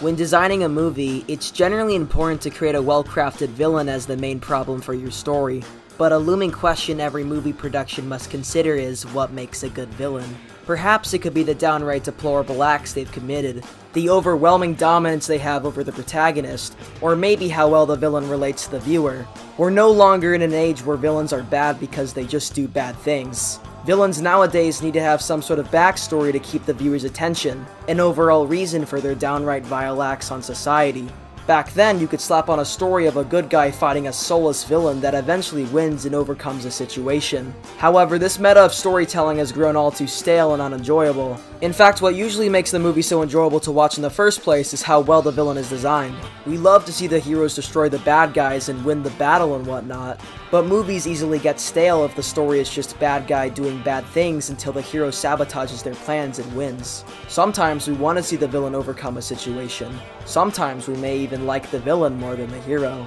When designing a movie, it's generally important to create a well-crafted villain as the main problem for your story, but a looming question every movie production must consider is what makes a good villain. Perhaps it could be the downright deplorable acts they've committed, the overwhelming dominance they have over the protagonist, or maybe how well the villain relates to the viewer. We're no longer in an age where villains are bad because they just do bad things. Villains nowadays need to have some sort of backstory to keep the viewer's attention, an overall reason for their downright vile acts on society. Back then, you could slap on a story of a good guy fighting a soulless villain that eventually wins and overcomes a situation. However, this meta of storytelling has grown all too stale and unenjoyable. In fact, what usually makes the movie so enjoyable to watch in the first place is how well the villain is designed. We love to see the heroes destroy the bad guys and win the battle and whatnot, but movies easily get stale if the story is just bad guy doing bad things until the hero sabotages their plans and wins. Sometimes we want to see the villain overcome a situation. Sometimes we may even like the villain more than the hero.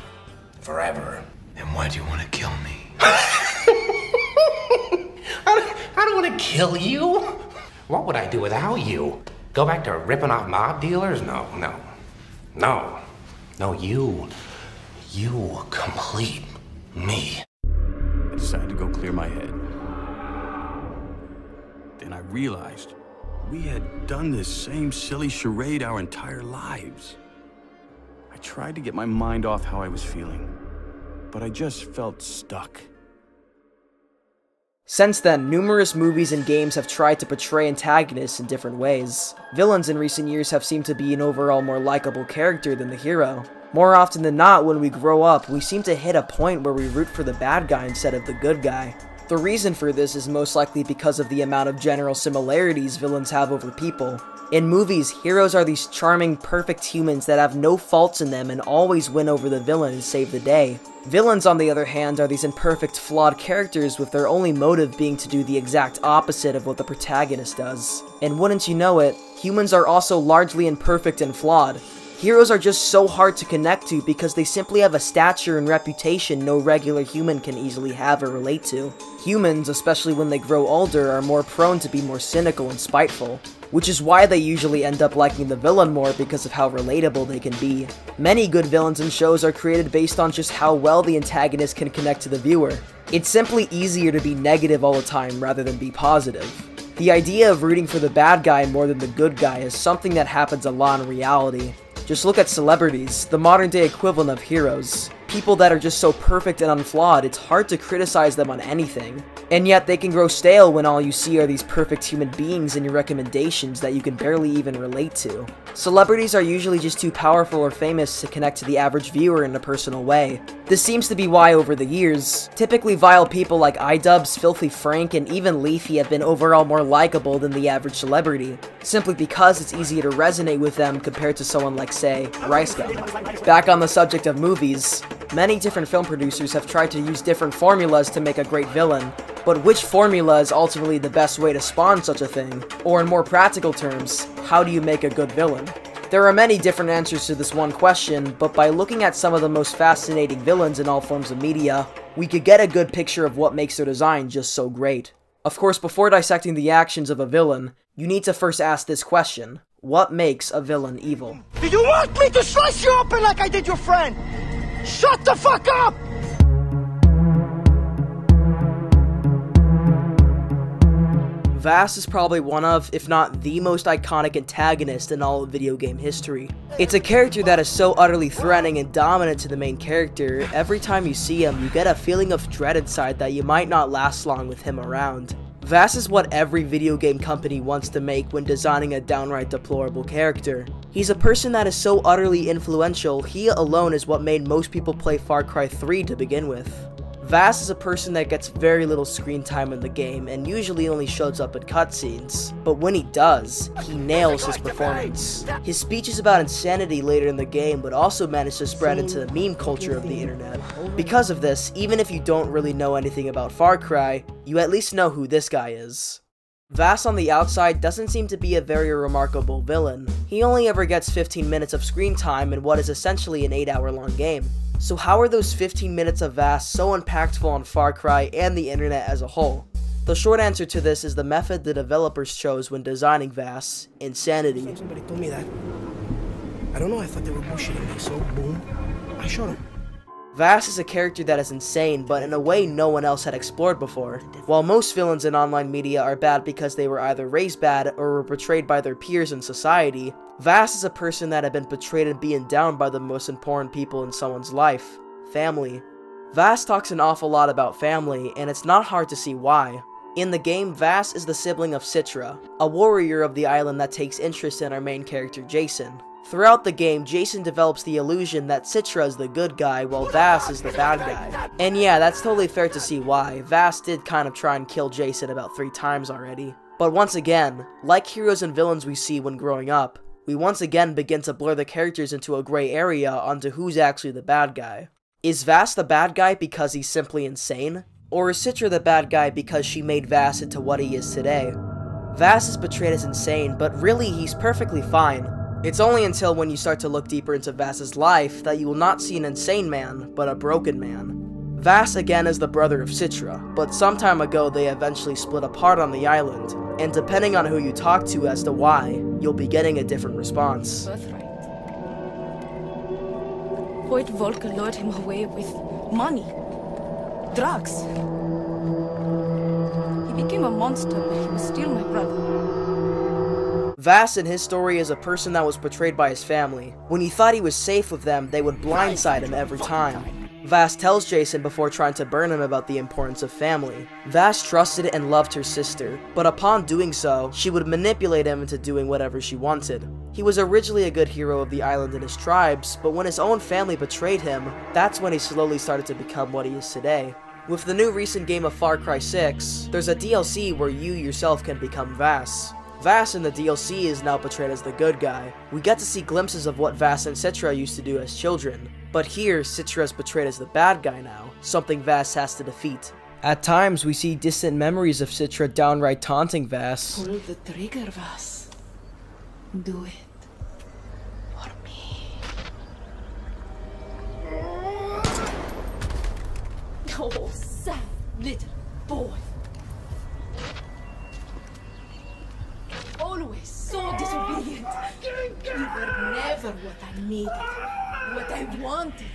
Forever. And why do you want to kill me? I don't want to kill you. What would I do without you? Go back to ripping off mob dealers? No. No, you complete me. I decided to go clear my head. Then I realized we had done this same silly charade our entire lives. I tried to get my mind off how I was feeling, but I just felt stuck. Since then, numerous movies and games have tried to portray antagonists in different ways. Villains in recent years have seemed to be an overall more likable character than the hero. More often than not, when we grow up, we seem to hit a point where we root for the bad guy instead of the good guy. The reason for this is most likely because of the amount of general similarities villains have over people. In movies, heroes are these charming, perfect humans that have no faults in them and always win over the villain and save the day. Villains, on the other hand, are these imperfect, flawed characters with their only motive being to do the exact opposite of what the protagonist does. And wouldn't you know it, humans are also largely imperfect and flawed. Heroes are just so hard to connect to because they simply have a stature and reputation no regular human can easily have or relate to. Humans, especially when they grow older, are more prone to be more cynical and spiteful, which is why they usually end up liking the villain more because of how relatable they can be. Many good villains in shows are created based on just how well the antagonist can connect to the viewer. It's simply easier to be negative all the time rather than be positive. The idea of rooting for the bad guy more than the good guy is something that happens a lot in reality. Just look at celebrities, the modern day equivalent of heroes. People that are just so perfect and unflawed, it's hard to criticize them on anything. And yet they can grow stale when all you see are these perfect human beings in your recommendations that you can barely even relate to. Celebrities are usually just too powerful or famous to connect to the average viewer in a personal way. This seems to be why over the years, typically vile people like iDubbbz, Filthy Frank, and even Leafy have been overall more likable than the average celebrity, simply because it's easier to resonate with them compared to someone like, say, Rice Gum. Back on the subject of movies, many different film producers have tried to use different formulas to make a great villain, but which formula is ultimately the best way to spawn such a thing? Or in more practical terms, how do you make a good villain? There are many different answers to this one question, but by looking at some of the most fascinating villains in all forms of media, we could get a good picture of what makes their design just so great. Of course, before dissecting the actions of a villain, you need to first ask this question: what makes a villain evil? Do you want me to slice you open like I did your friend? Shut the fuck up! Vaas is probably one of, if not the most iconic antagonist in all of video game history. It's a character that is so utterly threatening and dominant to the main character, every time you see him, you get a feeling of dread inside that you might not last long with him around. Vaas is what every video game company wants to make when designing a downright deplorable character. He's a person that is so utterly influential, he alone is what made most people play Far Cry 3 to begin with. Vaas is a person that gets very little screen time in the game and usually only shows up in cutscenes, but when he does, he nails his performance. His speech is about insanity later in the game, but also managed to spread into the meme culture of the internet. Because of this, even if you don't really know anything about Far Cry, you at least know who this guy is. Vaas on the outside doesn't seem to be a very remarkable villain. He only ever gets 15 minutes of screen time in what is essentially an 8-hour-long game. So how are those 15 minutes of Vaas so impactful on Far Cry and the internet as a whole? The short answer to this is the method the developers chose when designing Vaas: insanity. Somebody told me that. I don't know, I thought they were bullshitting me, so boom, I shot him. Vaas is a character that is insane, but in a way no one else had explored before. While most villains in online media are bad because they were either raised bad or were portrayed by their peers in society, Vaas is a person that had been portrayed and beaten down by the most important people in someone's life: family. Vaas talks an awful lot about family, and it's not hard to see why. In the game, Vaas is the sibling of Citra, a warrior of the island that takes interest in our main character Jason. Throughout the game, Jason develops the illusion that Citra is the good guy while Vaas is the bad guy. And yeah, that's totally fair to see why. Vaas did kind of try and kill Jason about 3 times already. But once again, like heroes and villains we see when growing up, we once again begin to blur the characters into a gray area onto who's actually the bad guy. Is Vaas the bad guy because he's simply insane? Or is Citra the bad guy because she made Vaas into what he is today? Vaas is portrayed as insane, but really he's perfectly fine. It's only until when you start to look deeper into Vaas's life that you will not see an insane man, but a broken man. Vaas again is the brother of Citra, but some time ago they eventually split apart on the island, and depending on who you talk to as to why, you'll be getting a different response. Birthright. Hoyt Volker lured him away with money, drugs. He became a monster, but he was still my brother. Vaas in his story is a person that was betrayed by his family. When he thought he was safe with them, they would blindside him every time. Vaas tells Jason before trying to burn him about the importance of family. Vaas trusted and loved her sister, but upon doing so, she would manipulate him into doing whatever she wanted. He was originally a good hero of the island and his tribes, but when his own family betrayed him, that's when he slowly started to become what he is today. With the new recent game of Far Cry 6, there's a DLC where you yourself can become Vaas. Vaas in the DLC is now portrayed as the good guy. We get to see glimpses of what Vaas and Citra used to do as children, but here Citra is portrayed as the bad guy now, something Vaas has to defeat. At times, we see distant memories of Citra downright taunting Vaas. Pull the trigger, Vaas. Do it. For me. Oh, sad little boy. Always so disobedient. You were never what I needed, what I wanted.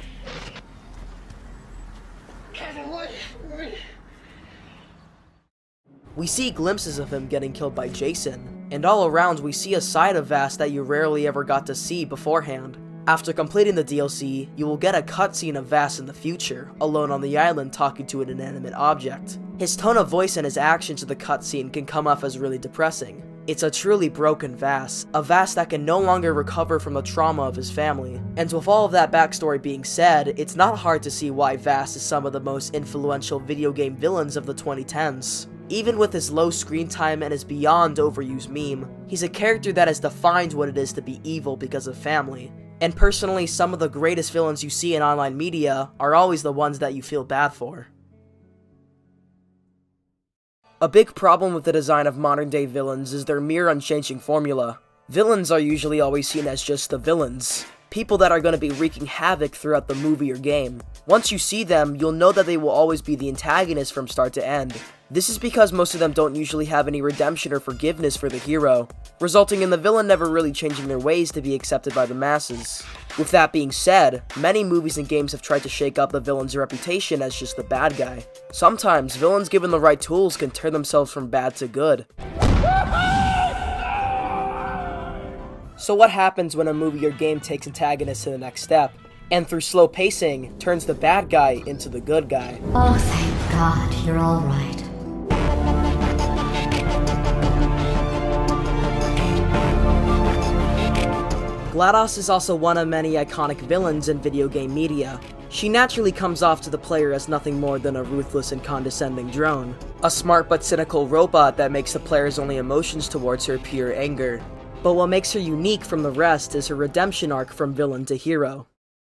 We see glimpses of him getting killed by Jason, and all around we see a side of Vaas that you rarely ever got to see beforehand. After completing the DLC, you will get a cutscene of Vaas in the future, alone on the island talking to an inanimate object. His tone of voice and his actions in the cutscene can come off as really depressing. It's a truly broken Vaas, a Vaas that can no longer recover from the trauma of his family. And with all of that backstory being said, it's not hard to see why Vaas is some of the most influential video game villains of the 2010s. Even with his low screen time and his beyond overused meme, he's a character that has defined what it is to be evil because of family. And personally, some of the greatest villains you see in online media are always the ones that you feel bad for. A big problem with the design of modern-day villains is their mere unchanging formula. Villains are usually always seen as just the villains, people that are going to be wreaking havoc throughout the movie or game. Once you see them, you'll know that they will always be the antagonist from start to end. This is because most of them don't usually have any redemption or forgiveness for the hero, resulting in the villain never really changing their ways to be accepted by the masses. With that being said, many movies and games have tried to shake up the villain's reputation as just the bad guy. Sometimes, villains given the right tools can turn themselves from bad to good. So what happens when a movie or game takes antagonists to the next step, and through slow pacing, turns the bad guy into the good guy? Oh, thank God, you're all right. GLaDOS is also one of many iconic villains in video game media. She naturally comes off to the player as nothing more than a ruthless and condescending drone. A smart but cynical robot that makes the player's only emotions towards her pure anger. But what makes her unique from the rest is her redemption arc from villain to hero.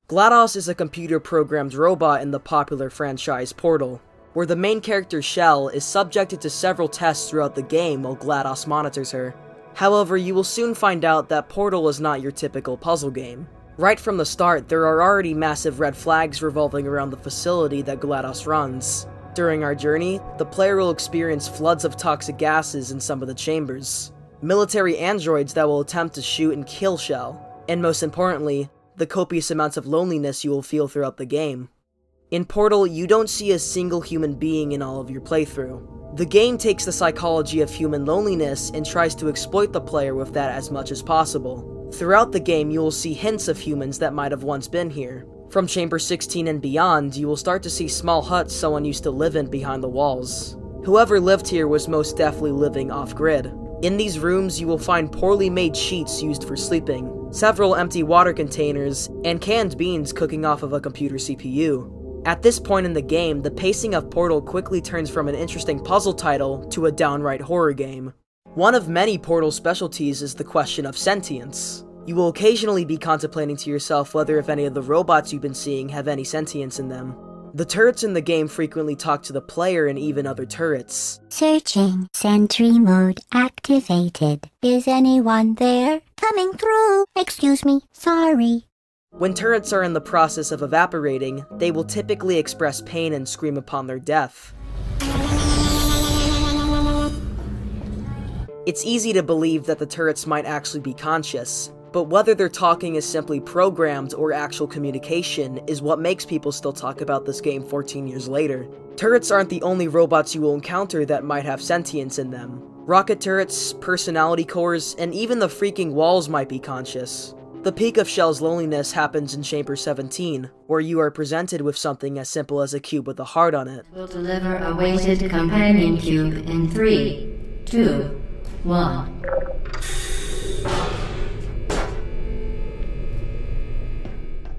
GLaDOS is a computer-programmed robot in the popular franchise Portal, where the main character Shell is subjected to several tests throughout the game while GLaDOS monitors her. However, you will soon find out that Portal is not your typical puzzle game. Right from the start, there are already massive red flags revolving around the facility that GLaDOS runs. During our journey, the player will experience floods of toxic gases in some of the chambers, military androids that will attempt to shoot and kill Shell, and most importantly, the copious amounts of loneliness you will feel throughout the game. In Portal, you don't see a single human being in all of your playthrough. The game takes the psychology of human loneliness and tries to exploit the player with that as much as possible. Throughout the game, you will see hints of humans that might have once been here. From Chamber 16 and beyond, you will start to see small huts someone used to live in behind the walls. Whoever lived here was most definitely living off-grid. In these rooms, you will find poorly made sheets used for sleeping, several empty water containers, and canned beans cooking off of a computer CPU. At this point in the game, the pacing of Portal quickly turns from an interesting puzzle title to a downright horror game. One of many Portal specialties is the question of sentience. You will occasionally be contemplating to yourself whether if any of the robots you've been seeing have any sentience in them. The turrets in the game frequently talk to the player and even other turrets. Searching. Sentry mode activated. Is anyone there? Coming through. Excuse me. Sorry. When turrets are in the process of evaporating, they will typically express pain and scream upon their death. It's easy to believe that the turrets might actually be conscious, but whether their talking is simply programmed or actual communication is what makes people still talk about this game 14 years later. Turrets aren't the only robots you will encounter that might have sentience in them. Rocket turrets, personality cores, and even the freaking walls might be conscious. The peak of Shell's loneliness happens in Chamber 17, where you are presented with something as simple as a cube with a heart on it. We'll deliver a weighted companion cube in 3, 2, 1.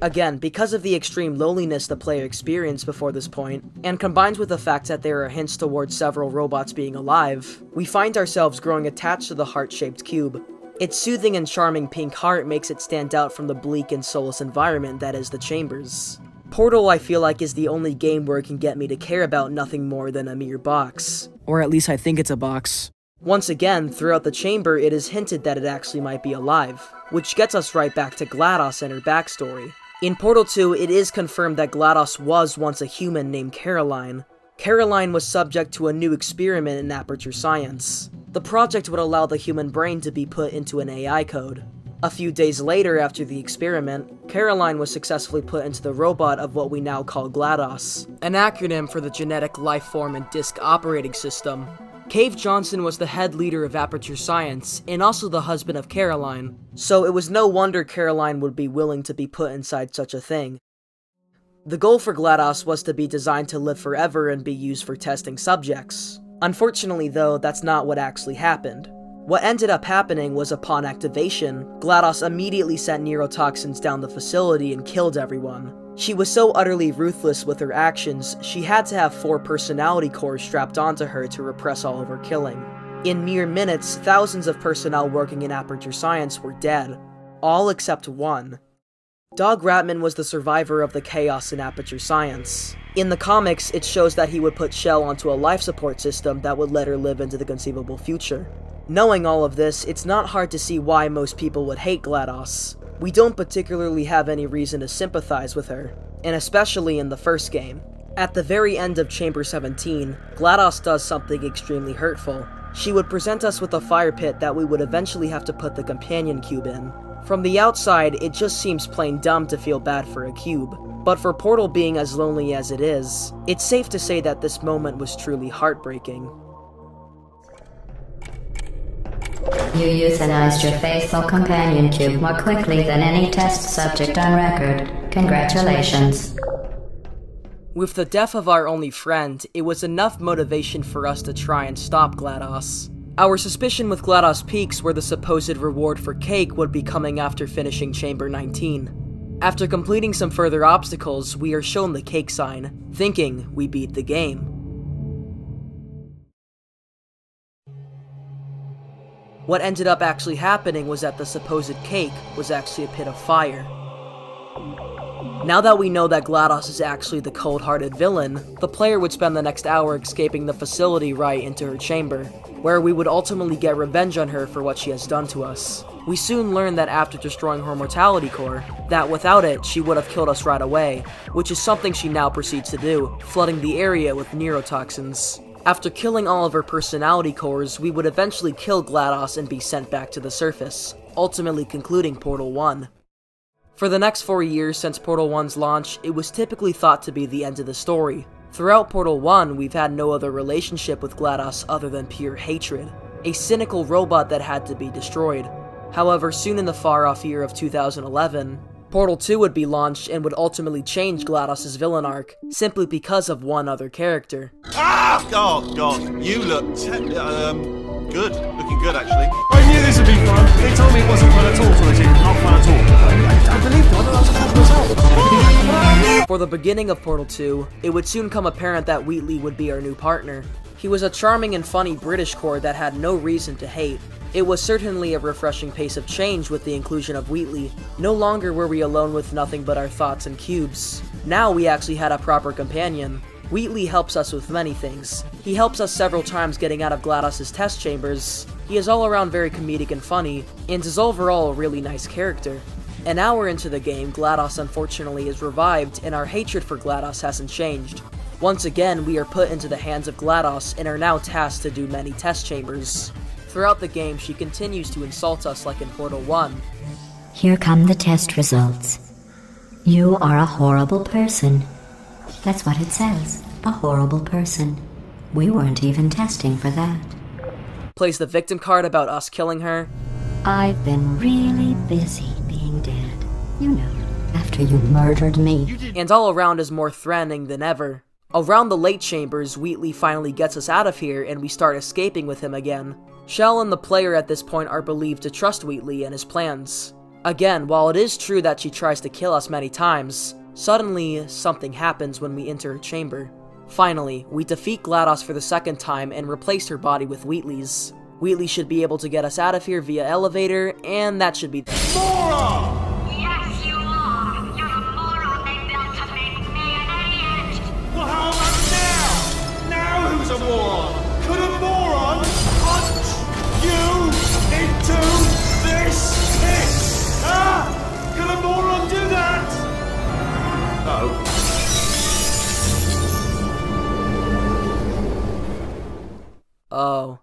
Again, because of the extreme loneliness the player experienced before this point, and combined with the fact that there are hints towards several robots being alive, we find ourselves growing attached to the heart-shaped cube. Its soothing and charming pink heart makes it stand out from the bleak and soulless environment that is the chambers. Portal, I feel like, is the only game where it can get me to care about nothing more than a mere box. Or at least I think it's a box. Once again, throughout the chamber, it is hinted that it actually might be alive, which gets us right back to GLaDOS and her backstory. In Portal 2, it is confirmed that GLaDOS was once a human named Caroline. Caroline was subject to a new experiment in aperture science. The project would allow the human brain to be put into an AI code. A few days later after the experiment, Caroline was successfully put into the robot of what we now call GLaDOS, an acronym for the Genetic Lifeform and Disk Operating System. Cave Johnson was the head leader of Aperture Science, and also the husband of Caroline, so it was no wonder Caroline would be willing to be put inside such a thing. The goal for GLaDOS was to be designed to live forever and be used for testing subjects. Unfortunately though, that's not what actually happened. What ended up happening was upon activation, GLaDOS immediately sent neurotoxins down the facility and killed everyone. She was so utterly ruthless with her actions, she had to have 4 personality cores strapped onto her to repress all of her killing. In mere minutes, thousands of personnel working in Aperture Science were dead. All except one. Dog Ratman was the survivor of the chaos in Aperture Science. In the comics, it shows that he would put Shell onto a life support system that would let her live into the conceivable future. Knowing all of this, it's not hard to see why most people would hate GLaDOS. We don't particularly have any reason to sympathize with her, and especially in the first game. At the very end of Chamber 17, GLaDOS does something extremely hurtful. She would present us with a fire pit that we would eventually have to put the companion cube in. From the outside, it just seems plain dumb to feel bad for a cube, but for Portal being as lonely as it is, it's safe to say that this moment was truly heartbreaking. You euthanized your faithful companion cube more quickly than any test subject on record. Congratulations. With the death of our only friend, it was enough motivation for us to try and stop GLaDOS. Our suspicion with GLaDOS peaks where the supposed reward for Cake would be coming after finishing Chamber 19. After completing some further obstacles, we are shown the Cake sign, thinking we beat the game. What ended up actually happening was that the supposed Cake was actually a pit of fire. Now that we know that GLaDOS is actually the cold-hearted villain, the player would spend the next hour escaping the facility right into her chamber, where we would ultimately get revenge on her for what she has done to us. We soon learn that after destroying her mortality core, that without it, she would have killed us right away, which is something she now proceeds to do, flooding the area with neurotoxins. After killing all of her personality cores, we would eventually kill GLaDOS and be sent back to the surface, ultimately concluding Portal 1. For the next 4 years since Portal 1's launch, it was typically thought to be the end of the story. Throughout Portal 1, we've had no other relationship with GLaDOS other than pure hatred, a cynical robot that had to be destroyed. However, soon in the far-off year of 2011, Portal 2 would be launched and would ultimately change GLaDOS' villain arc, simply because of one other character. Ah! God, you look good. Looking good, actually. I knew this would be fun. They told me it wasn't fun at all, so I said, not fun at all. I believed them. I was myself. For the beginning of Portal 2, it would soon come apparent that Wheatley would be our new partner. He was a charming and funny British core that had no reason to hate. It was certainly a refreshing pace of change with the inclusion of Wheatley. No longer were we alone with nothing but our thoughts and cubes. Now we actually had a proper companion. Wheatley helps us with many things. He helps us several times getting out of GLaDOS' test chambers. He is all around very comedic and funny, and is overall a really nice character. An hour into the game, GLaDOS unfortunately is revived, and our hatred for GLaDOS hasn't changed. Once again, we are put into the hands of GLaDOS and are now tasked to do many test chambers. Throughout the game, she continues to insult us like in Portal 1. Here come the test results. You are a horrible person. That's what it says. A horrible person. We weren't even testing for that. Plays the victim card about us killing her. I've been really busy being dead. You know, after you murdered me. And all around is more threatening than ever. Around the late chambers, Wheatley finally gets us out of here and we start escaping with him again. Shell and the player at this point are believed to trust Wheatley and his plans. Again, while it is true that she tries to kill us many times, suddenly something happens when we enter her chamber. Finally, we defeat GLaDOS for the second time and replace her body with Wheatley's. Wheatley should be able to get us out of here via elevator, and that should be that. Moron! Yes, you are. You're a moron they built to make me an idiot. Well, how about now? Now who's a moron? Could a moron punch you into this pit? Ah! Could a moron do that? No. Oh.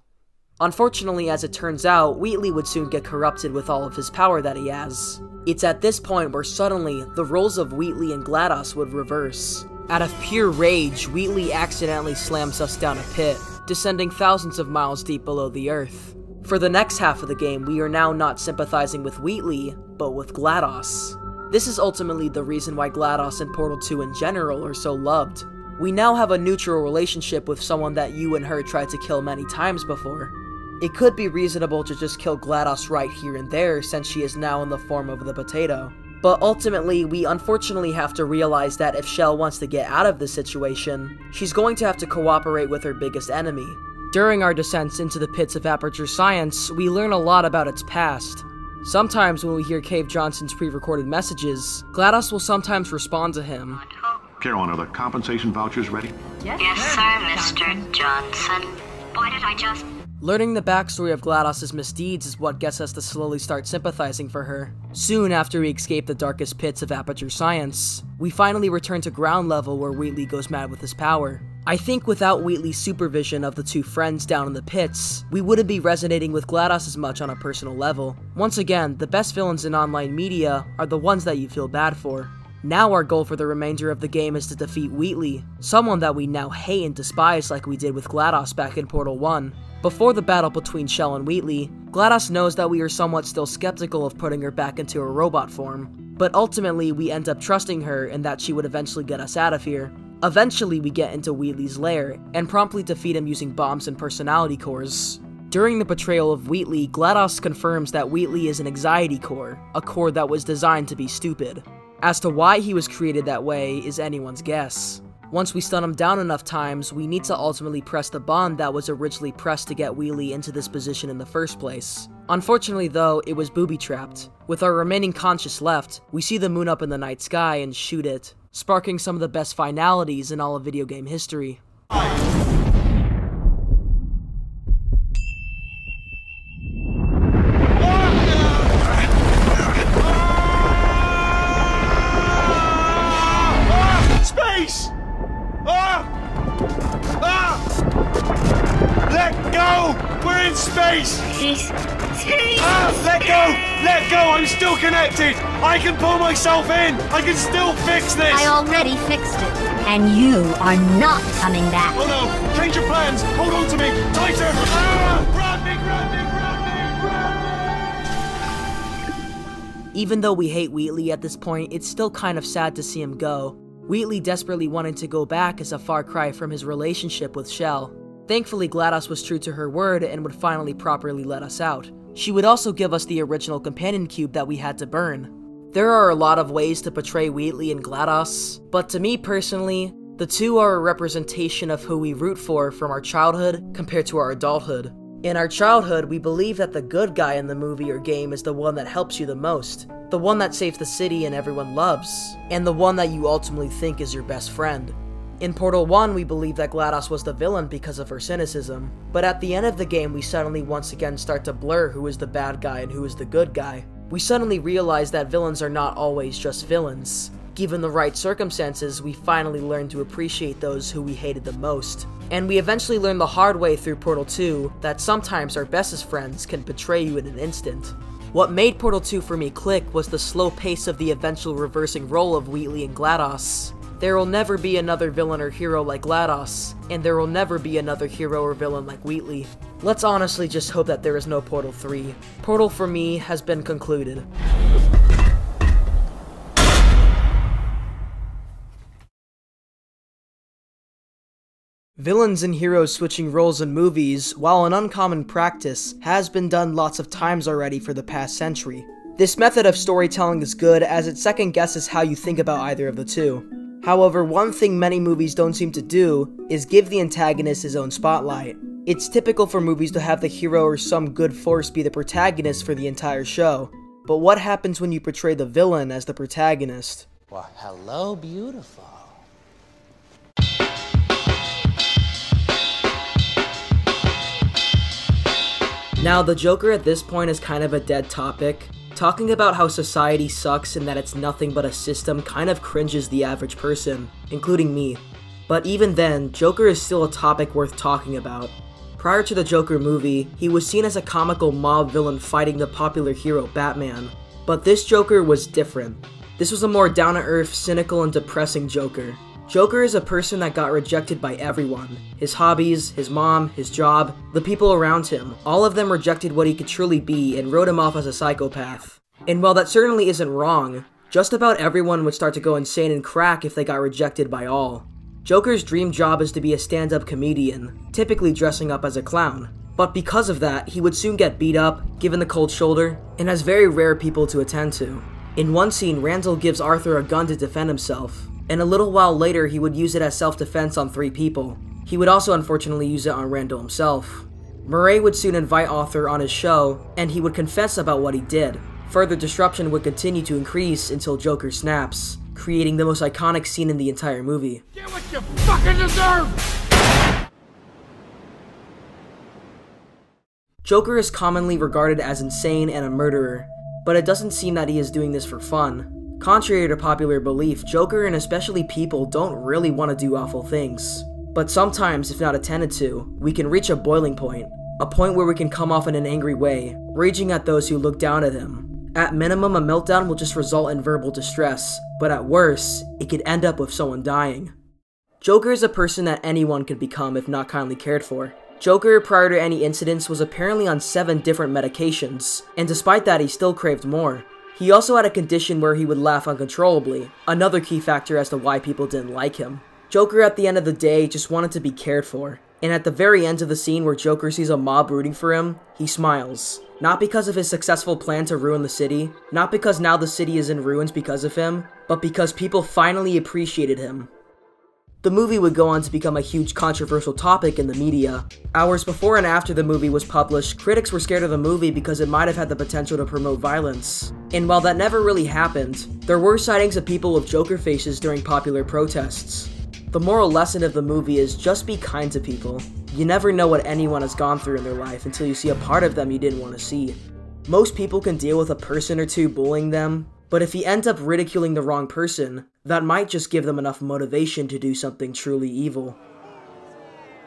Unfortunately, as it turns out, Wheatley would soon get corrupted with all of his power that he has. It's at this point where suddenly, the roles of Wheatley and GLaDOS would reverse. Out of pure rage, Wheatley accidentally slams us down a pit, descending thousands of miles deep below the earth. For the next half of the game, we are now not sympathizing with Wheatley, but with GLaDOS. This is ultimately the reason why GLaDOS and Portal 2 in general are so loved. We now have a neutral relationship with someone that you and her tried to kill many times before. It could be reasonable to just kill GLaDOS right here and there since she is now in the form of the potato. But ultimately, we unfortunately have to realize that if Shell wants to get out of this situation, she's going to have to cooperate with her biggest enemy. During our descents into the pits of Aperture Science, we learn a lot about its past. Sometimes when we hear Cave Johnson's pre-recorded messages, GLaDOS will sometimes respond to him. Caroline, are the compensation vouchers ready? Yes, sir, Mr. Johnson. Why did I just... Learning the backstory of GLaDOS' misdeeds is what gets us to slowly start sympathizing for her. Soon after we escape the darkest pits of Aperture Science, we finally return to ground level where Wheatley goes mad with his power. I think without Wheatley's supervision of the two friends down in the pits, we wouldn't be resonating with GLaDOS as much on a personal level. Once again, the best villains in online media are the ones that you feel bad for. Now our goal for the remainder of the game is to defeat Wheatley, someone that we now hate and despise like we did with GLaDOS back in Portal 1. Before the battle between Shell and Wheatley, GLaDOS knows that we are somewhat still skeptical of putting her back into her robot form, but ultimately we end up trusting her and that she would eventually get us out of here. Eventually we get into Wheatley's lair, and promptly defeat him using bombs and personality cores. During the betrayal of Wheatley, GLaDOS confirms that Wheatley is an anxiety core, a core that was designed to be stupid. As to why he was created that way is anyone's guess. Once we stun him down enough times, we need to ultimately press the button that was originally pressed to get Wheatley into this position in the first place. Unfortunately though, it was booby-trapped. With our remaining conscious left, we see the moon up in the night sky and shoot it, sparking some of the best finalities in all of video game history. Space! Let go! We're in space! Space! Let go! Let let go, I'm still connected! I can pull myself in! I can still fix this! I already fixed it. And you are not coming back. Oh no! Change your plans! Hold on to me! Tighter! Ah! Grab me, grab me, grab me, grab me! Even though we hate Wheatley at this point, it's still kind of sad to see him go. Wheatley desperately wanting to go back is a far cry from his relationship with Shell. Thankfully, GLaDOS was true to her word and would finally properly let us out. She would also give us the original companion cube that we had to burn. There are a lot of ways to portray Wheatley and GLaDOS, but to me personally, the two are a representation of who we root for from our childhood compared to our adulthood. In our childhood, we believe that the good guy in the movie or game is the one that helps you the most, the one that saves the city and everyone loves, and the one that you ultimately think is your best friend. In Portal 1, we believe that GLaDOS was the villain because of her cynicism, but at the end of the game we suddenly once again start to blur who is the bad guy and who is the good guy. We suddenly realize that villains are not always just villains. Given the right circumstances, we finally learn to appreciate those who we hated the most. And we eventually learn the hard way through Portal 2 that sometimes our bestest friends can betray you in an instant. What made Portal 2 for me click was the slow pace of the eventual reversing role of Wheatley and GLaDOS. There will never be another villain or hero like GLaDOS, and there will never be another hero or villain like Wheatley. Let's honestly just hope that there is no Portal 3. Portal for me has been concluded. Villains and heroes switching roles in movies, while an uncommon practice, has been done lots of times already for the past century. This method of storytelling is good as it second guesses how you think about either of the two. However, one thing many movies don't seem to do is give the antagonist his own spotlight. It's typical for movies to have the hero or some good force be the protagonist for the entire show. But what happens when you portray the villain as the protagonist? Well, hello, beautiful. Now, the Joker at this point is kind of a dead topic. Talking about how society sucks and that it's nothing but a system kind of cringes the average person, including me. But even then, Joker is still a topic worth talking about. Prior to the Joker movie, he was seen as a comical mob villain fighting the popular hero Batman. But this Joker was different. This was a more down-to-earth, cynical, and depressing Joker. Joker is a person that got rejected by everyone. His hobbies, his mom, his job, the people around him, all of them rejected what he could truly be and wrote him off as a psychopath. And while that certainly isn't wrong, just about everyone would start to go insane and crack if they got rejected by all. Joker's dream job is to be a stand-up comedian, typically dressing up as a clown. But because of that, he would soon get beat up, given the cold shoulder, and has very rare people to attend to. In one scene, Randall gives Arthur a gun to defend himself, and a little while later he would use it as self-defense on 3 people. He would also unfortunately use it on Randall himself. Murray would soon invite Arthur on his show, and he would confess about what he did. Further disruption would continue to increase until Joker snaps, creating the most iconic scene in the entire movie. Get what you fucking deserve! Joker is commonly regarded as insane and a murderer, but it doesn't seem that he is doing this for fun. Contrary to popular belief, Joker and especially people don't really want to do awful things. But sometimes, if not attended to, we can reach a boiling point. A point where we can come off in an angry way, raging at those who look down at him. At minimum, a meltdown will just result in verbal distress, but at worst, it could end up with someone dying. Joker is a person that anyone could become if not kindly cared for. Joker, prior to any incidents, was apparently on 7 different medications, and despite that he still craved more. He also had a condition where he would laugh uncontrollably, another key factor as to why people didn't like him. Joker at the end of the day just wanted to be cared for, and at the very end of the scene where Joker sees a mob rooting for him, he smiles. Not because of his successful plan to ruin the city, not because now the city is in ruins because of him, but because people finally appreciated him. The movie would go on to become a huge controversial topic in the media. Hours before and after the movie was published, critics were scared of the movie because it might have had the potential to promote violence. And while that never really happened, there were sightings of people with Joker faces during popular protests. The moral lesson of the movie is just be kind to people. You never know what anyone has gone through in their life until you see a part of them you didn't want to see. Most people can deal with a person or two bullying them, but if you end up ridiculing the wrong person, that might just give them enough motivation to do something truly evil.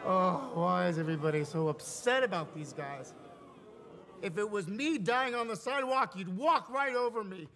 Oh, why is everybody so upset about these guys? If it was me dying on the sidewalk, you'd walk right over me.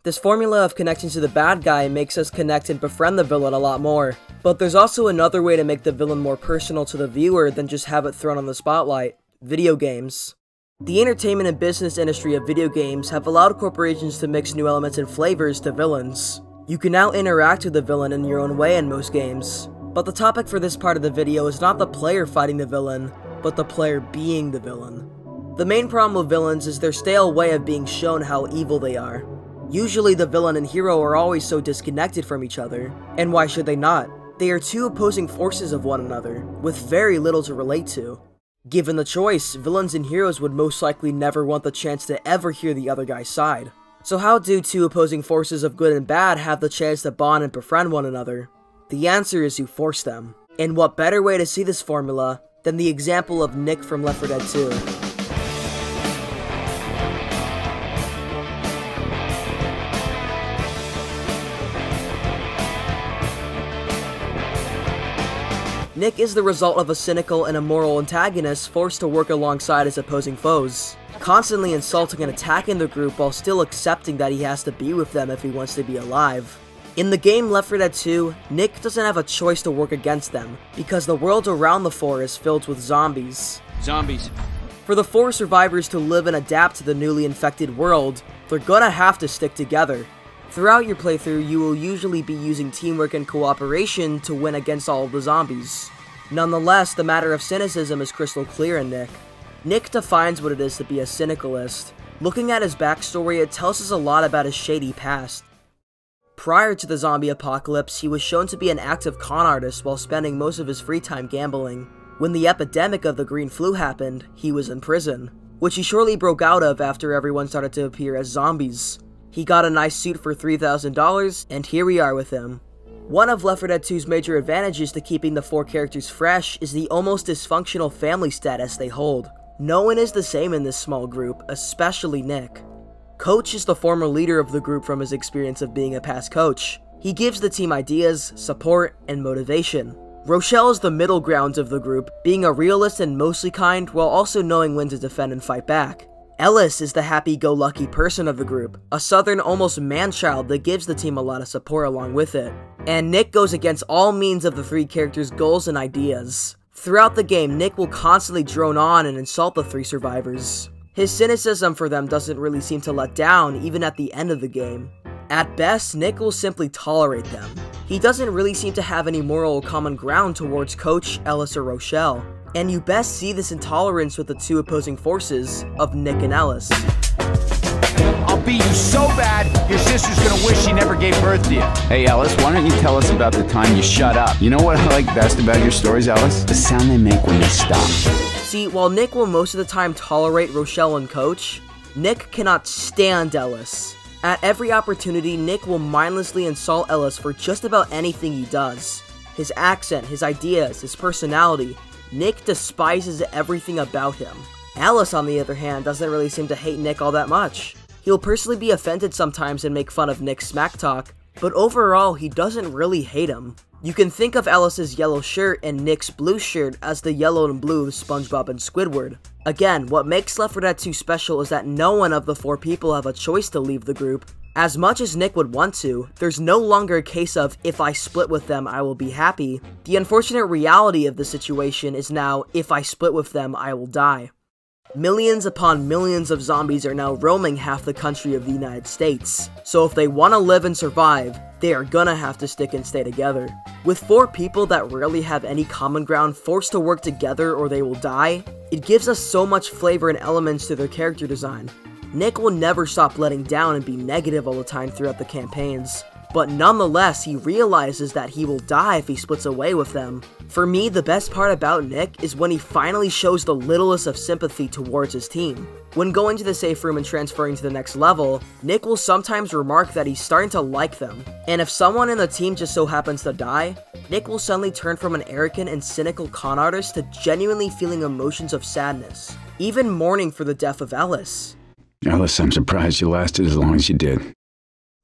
This formula of connecting to the bad guy makes us connect and befriend the villain a lot more. But there's also another way to make the villain more personal to the viewer than just have it thrown on the spotlight: video games. The entertainment and business industry of video games have allowed corporations to mix new elements and flavors to villains. You can now interact with the villain in your own way in most games. But the topic for this part of the video is not the player fighting the villain, but the player being the villain. The main problem with villains is their stale way of being shown how evil they are. Usually the villain and hero are always so disconnected from each other, and why should they not? They are two opposing forces of one another, with very little to relate to. Given the choice, villains and heroes would most likely never want the chance to ever hear the other guy's side. So how do two opposing forces of good and bad have the chance to bond and befriend one another? The answer is you force them. And what better way to see this formula than the example of Nick from Left 4 Dead 2. Nick is the result of a cynical and immoral antagonist forced to work alongside his opposing foes, constantly insulting and attacking the group while still accepting that he has to be with them if he wants to be alive. In the game Left 4 Dead 2, Nick doesn't have a choice to work against them, because the world around the 4 is filled with zombies. Zombies. For the 4 survivors to live and adapt to the newly infected world, they're gonna have to stick together. Throughout your playthrough, you will usually be using teamwork and cooperation to win against all of the zombies. Nonetheless, the matter of cynicism is crystal clear in Nick. Nick defines what it is to be a cynicalist. Looking at his backstory, it tells us a lot about his shady past. Prior to the zombie apocalypse, he was shown to be an active con artist while spending most of his free time gambling. When the epidemic of the green flu happened, he was in prison, which he shortly broke out of after everyone started to appear as zombies. He got a nice suit for $3,000, and here we are with him. One of Left 4 Dead 2's major advantages to keeping the 4 characters fresh is the almost dysfunctional family status they hold. No one is the same in this small group, especially Nick. Coach is the former leader of the group from his experience of being a past coach. He gives the team ideas, support, and motivation. Rochelle is the middle ground of the group, being a realist and mostly kind while also knowing when to defend and fight back. Ellis is the happy-go-lucky person of the group, a southern almost man-child that gives the team a lot of support along with it. And Nick goes against all means of the 3 characters' goals and ideas. Throughout the game, Nick will constantly drone on and insult the 3 survivors. His cynicism for them doesn't really seem to let down even at the end of the game. At best, Nick will simply tolerate them. He doesn't really seem to have any moral or common ground towards Coach, Ellis, or Rochelle. And you best see this intolerance with the 2 opposing forces of Nick and Ellis. I'll beat you so bad, your sister's gonna wish she never gave birth to you. Hey Ellis, why don't you tell us about the time you shut up? You know what I like best about your stories, Ellis? The sound they make when they stop. See, while Nick will most of the time tolerate Rochelle and Coach, Nick cannot stand Ellis. At every opportunity, Nick will mindlessly insult Ellis for just about anything he does. His accent, his ideas, his personality. Nick despises everything about him. Ellis, on the other hand, doesn't really seem to hate Nick all that much. He'll personally be offended sometimes and make fun of Nick's smack talk, but overall, he doesn't really hate him. You can think of Ellis's yellow shirt and Nick's blue shirt as the yellow and blue of SpongeBob and Squidward. Again, what makes Left 4 Dead 2 special is that no one of the 4 people have a choice to leave the group. As much as Nick would want to, there's no longer a case of, if I split with them, I will be happy. The unfortunate reality of the situation is now, if I split with them, I will die. Millions upon millions of zombies are now roaming half the country of the United States, so if they want to live and survive, they are gonna have to stick and stay together. With 4 people that rarely have any common ground forced to work together or they will die, it gives us so much flavor and elements to their character design. Nick will never stop letting down and be negative all the time throughout the campaigns, but nonetheless, he realizes that he will die if he splits away with them. For me, the best part about Nick is when he finally shows the littlest of sympathy towards his team. When going to the safe room and transferring to the next level, Nick will sometimes remark that he's starting to like them, and if someone in the team just so happens to die, Nick will suddenly turn from an arrogant and cynical con artist to genuinely feeling emotions of sadness, even mourning for the death of Ellis. Ellis, I'm surprised you lasted as long as you did.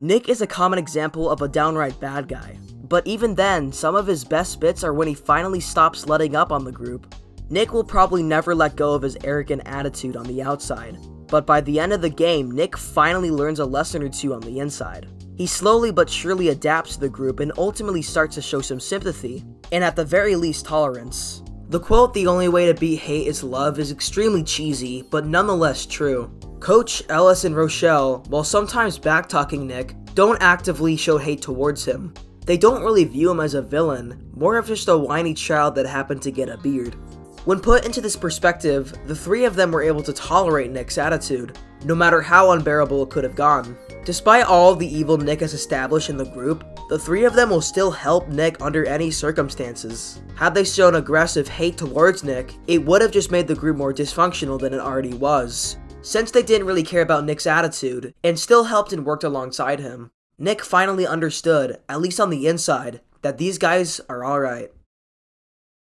Nick is a common example of a downright bad guy, but even then, some of his best bits are when he finally stops letting up on the group. Nick will probably never let go of his arrogant attitude on the outside, but by the end of the game, Nick finally learns a lesson or two on the inside. He slowly but surely adapts to the group and ultimately starts to show some sympathy, and at the very least tolerance. The quote, "The only way to beat hate is love," is extremely cheesy, but nonetheless true. Coach, Ellis, and Rochelle, while sometimes backtalking Nick, don't actively show hate towards him. They don't really view him as a villain, more of just a whiny child that happened to get a beard. When put into this perspective, the three of them were able to tolerate Nick's attitude, no matter how unbearable it could have gone. Despite all the evil Nick has established in the group, the three of them will still help Nick under any circumstances. Had they shown aggressive hate towards Nick, it would have just made the group more dysfunctional than it already was. Since they didn't really care about Nick's attitude, and still helped and worked alongside him, Nick finally understood, at least on the inside, that these guys are alright.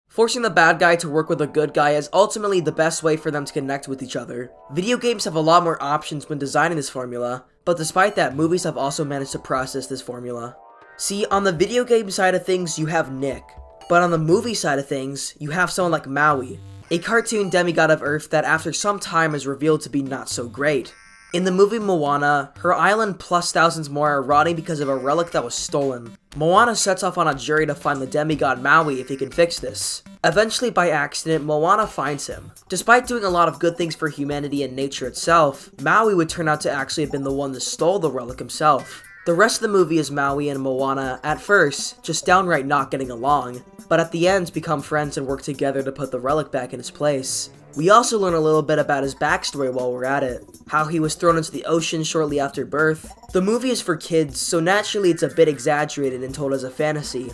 Forcing the bad guy to work with a good guy is ultimately the best way for them to connect with each other. Video games have a lot more options when designing this formula, but despite that, movies have also managed to process this formula. See, on the video game side of things, you have Nick, but on the movie side of things, you have someone like Maui, a cartoon demigod of Earth that after some time is revealed to be not so great. In the movie Moana, her island plus thousands more are rotting because of a relic that was stolen. Moana sets off on a journey to find the demigod Maui if he can fix this. Eventually, by accident, Moana finds him. Despite doing a lot of good things for humanity and nature itself, Maui would turn out to actually have been the one that stole the relic himself. The rest of the movie is Maui and Moana, at first, just downright not getting along, but at the end become friends and work together to put the relic back in its place. We also learn a little bit about his backstory while we're at it, how he was thrown into the ocean shortly after birth. The movie is for kids, so naturally it's a bit exaggerated and told as a fantasy.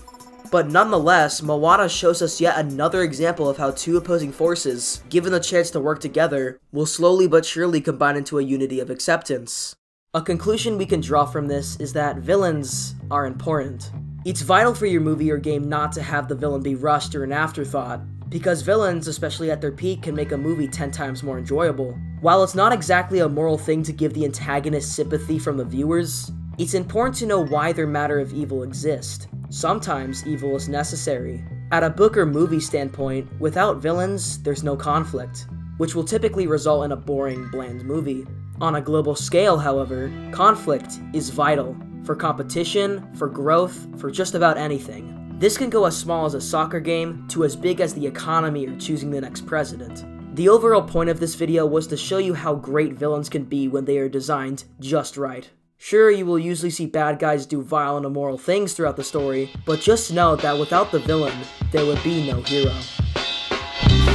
But nonetheless, Moana shows us yet another example of how two opposing forces, given the chance to work together, will slowly but surely combine into a unity of acceptance. A conclusion we can draw from this is that villains are important. It's vital for your movie or game not to have the villain be rushed or an afterthought, because villains, especially at their peak, can make a movie 10 times more enjoyable. While it's not exactly a moral thing to give the antagonist sympathy from the viewers, it's important to know why their matter of evil exists. Sometimes evil is necessary. At a book or movie standpoint, without villains, there's no conflict, which will typically result in a boring, bland movie. On a global scale, however, conflict is vital for competition, for growth, for just about anything. This can go as small as a soccer game to as big as the economy or choosing the next president. The overall point of this video was to show you how great villains can be when they are designed just right. Sure, you will usually see bad guys do vile and immoral things throughout the story, but just know that without the villain, there would be no hero.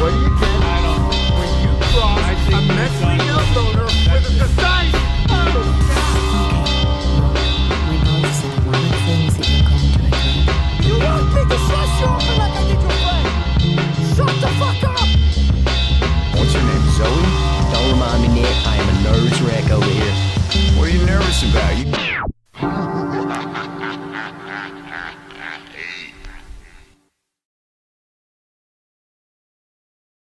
When you cross a mentally ill loner with a precise You want me to slice you open like I did your friend? Shut the fuck up! What's your name, Zoe? Don't remind me, Nick. I am a nervous wreck over here. What are you nervous about?